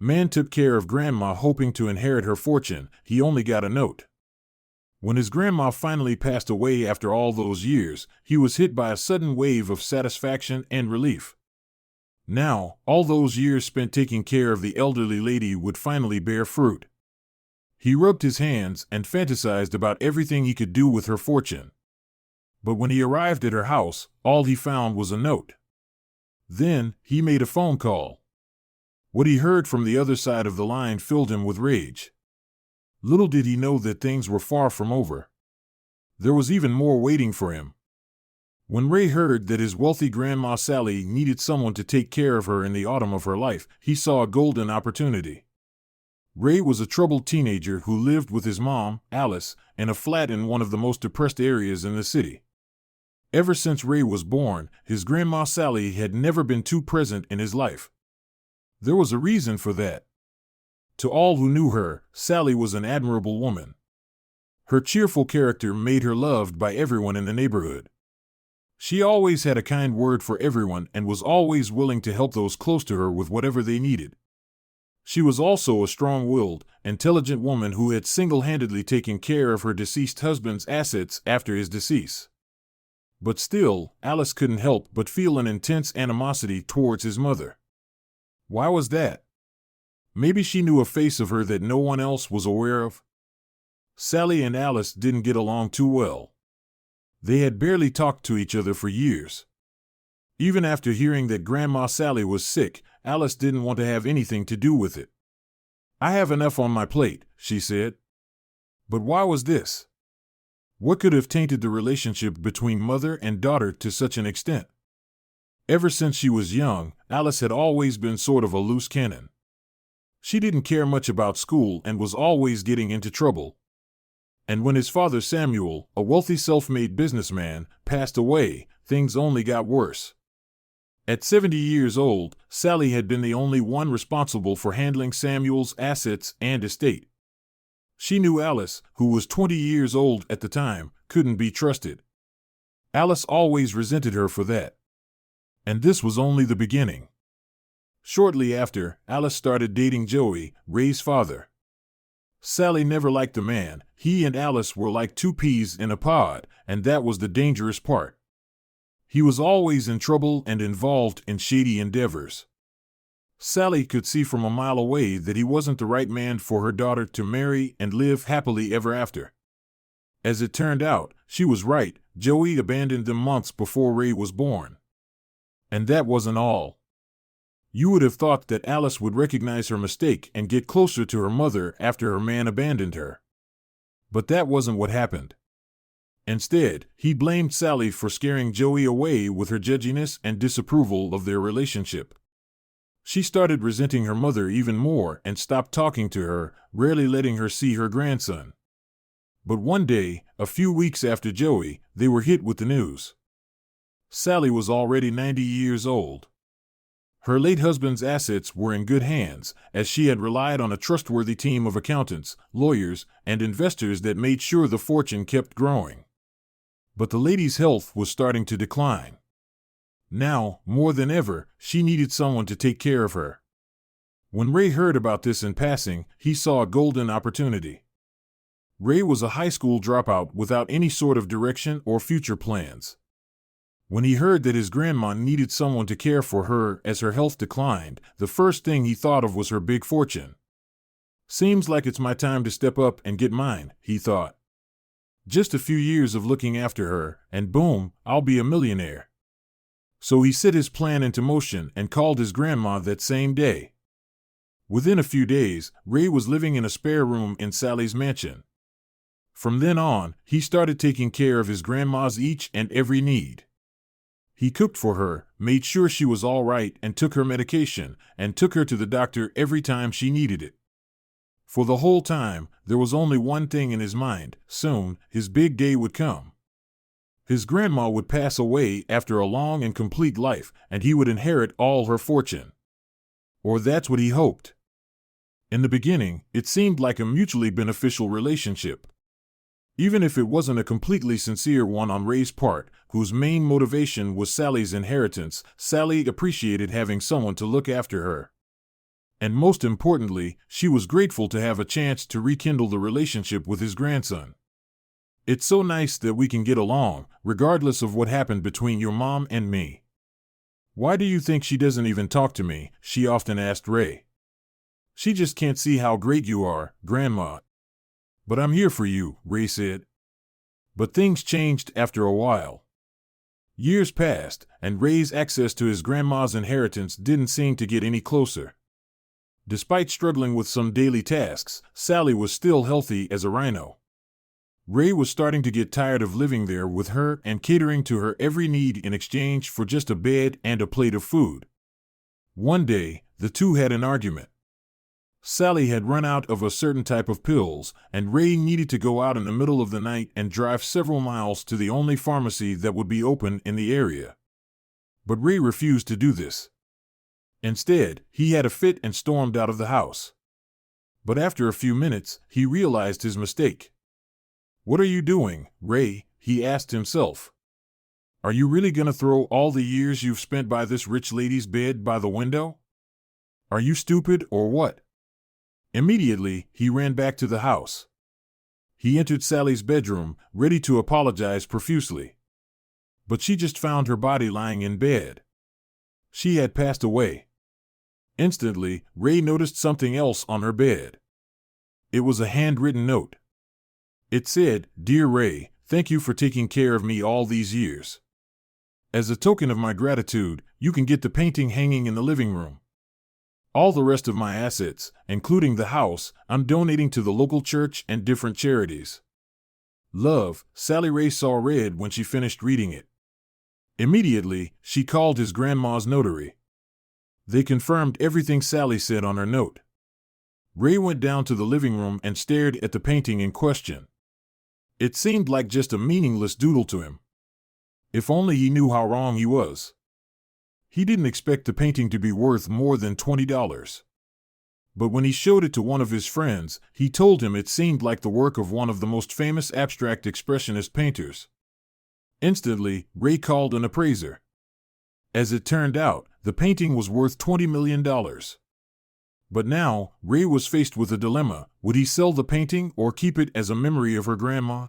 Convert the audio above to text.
Man took care of Grandma hoping to inherit her fortune. He only got a note. When his grandma finally passed away after all those years, he was hit by a sudden wave of satisfaction and relief. Now, all those years spent taking care of the elderly lady would finally bear fruit. He rubbed his hands and fantasized about everything he could do with her fortune. But when he arrived at her house, all he found was a note. Then, he made a phone call. What he heard from the other side of the line filled him with rage. Little did he know that things were far from over. There was even more waiting for him. When Ray heard that his wealthy Grandma Sally needed someone to take care of her in the autumn of her life, he saw a golden opportunity. Ray was a troubled teenager who lived with his mom, Alice, in a flat in one of the most depressed areas in the city. Ever since Ray was born, his Grandma Sally had never been too present in his life. There was a reason for that. To all who knew her, Sally was an admirable woman. Her cheerful character made her loved by everyone in the neighborhood. She always had a kind word for everyone and was always willing to help those close to her with whatever they needed. She was also a strong-willed, intelligent woman who had single-handedly taken care of her deceased husband's assets after his decease. But still, Alice couldn't help but feel an intense animosity towards his mother. Why was that? Maybe she knew a face of her that no one else was aware of? Sally and Alice didn't get along too well. They had barely talked to each other for years. Even after hearing that Grandma Sally was sick, Alice didn't want to have anything to do with it. "I have enough on my plate," she said. But why was this? What could have tainted the relationship between mother and daughter to such an extent? Ever since she was young, Alice had always been sort of a loose cannon. She didn't care much about school and was always getting into trouble. And when his father Samuel, a wealthy self-made businessman, passed away, things only got worse. At 70 years old, Sally had been the only one responsible for handling Samuel's assets and estate. She knew Alice, who was 20 years old at the time, couldn't be trusted. Alice always resented her for that. And this was only the beginning. Shortly after, Alice started dating Joey, Ray's father. Sally never liked the man. He and Alice were like two peas in a pod, and that was the dangerous part. He was always in trouble and involved in shady endeavors. Sally could see from a mile away that he wasn't the right man for her daughter to marry and live happily ever after. As it turned out, she was right. Joey abandoned them months before Ray was born. And that wasn't all. You would have thought that Alice would recognize her mistake and get closer to her mother after her man abandoned her. But that wasn't what happened. Instead, he blamed Sally for scaring Joey away with her judginess and disapproval of their relationship. She started resenting her mother even more and stopped talking to her, rarely letting her see her grandson. But one day, a few weeks after Joey, they were hit with the news. Sally was already 90 years old. Her late husband's assets were in good hands, as she had relied on a trustworthy team of accountants, lawyers, and investors that made sure the fortune kept growing. But the lady's health was starting to decline. Now, more than ever, she needed someone to take care of her. When Ray heard about this in passing, he saw a golden opportunity. Ray was a high school dropout without any sort of direction or future plans. When he heard that his grandma needed someone to care for her as her health declined, the first thing he thought of was her big fortune. "Seems like it's my time to step up and get mine," he thought. "Just a few years of looking after her, and boom, I'll be a millionaire." So he set his plan into motion and called his grandma that same day. Within a few days, Ray was living in a spare room in Sally's mansion. From then on, he started taking care of his grandma's each and every need. He cooked for her, made sure she was all right and took her medication, and took her to the doctor every time she needed it. For the whole time, there was only one thing in his mind: soon, his big day would come. His grandma would pass away after a long and complete life, and he would inherit all her fortune. Or that's what he hoped. In the beginning, it seemed like a mutually beneficial relationship. Even if it wasn't a completely sincere one on Ray's part, whose main motivation was Sally's inheritance, Sally appreciated having someone to look after her. And most importantly, she was grateful to have a chance to rekindle the relationship with his grandson. "It's so nice that we can get along, regardless of what happened between your mom and me. Why do you think she doesn't even talk to me?" she often asked Ray. "She just can't see how great you are, Grandma." "But I'm here for you," Ray said. But things changed after a while. Years passed, and Ray's access to his grandma's inheritance didn't seem to get any closer. Despite struggling with some daily tasks, Sally was still healthy as a rhino. Ray was starting to get tired of living there with her and catering to her every need in exchange for just a bed and a plate of food. One day, the two had an argument. Sally had run out of a certain type of pills, and Ray needed to go out in the middle of the night and drive several miles to the only pharmacy that would be open in the area. But Ray refused to do this. Instead, he had a fit and stormed out of the house. But after a few minutes, he realized his mistake. "What are you doing, Ray?" he asked himself. "Are you really going to throw all the years you've spent by this rich lady's bed by the window? Are you stupid or what?" Immediately, he ran back to the house. He entered Sally's bedroom, ready to apologize profusely. But she just found her body lying in bed. She had passed away. Instantly, Ray noticed something else on her bed. It was a handwritten note. It said, "Dear Ray, thank you for taking care of me all these years. As a token of my gratitude, you can get the painting hanging in the living room. All the rest of my assets, including the house, I'm donating to the local church and different charities. Love." Sally Ray saw red when she finished reading it. Immediately, she called his grandma's notary. They confirmed everything Sally said on her note. Ray went down to the living room and stared at the painting in question. It seemed like just a meaningless doodle to him. If only he knew how wrong he was. He didn't expect the painting to be worth more than $20. But when he showed it to one of his friends, he told him it seemed like the work of one of the most famous abstract expressionist painters. Instantly, Ray called an appraiser. As it turned out, the painting was worth $20 million. But now, Ray was faced with a dilemma. Would he sell the painting or keep it as a memory of her grandma?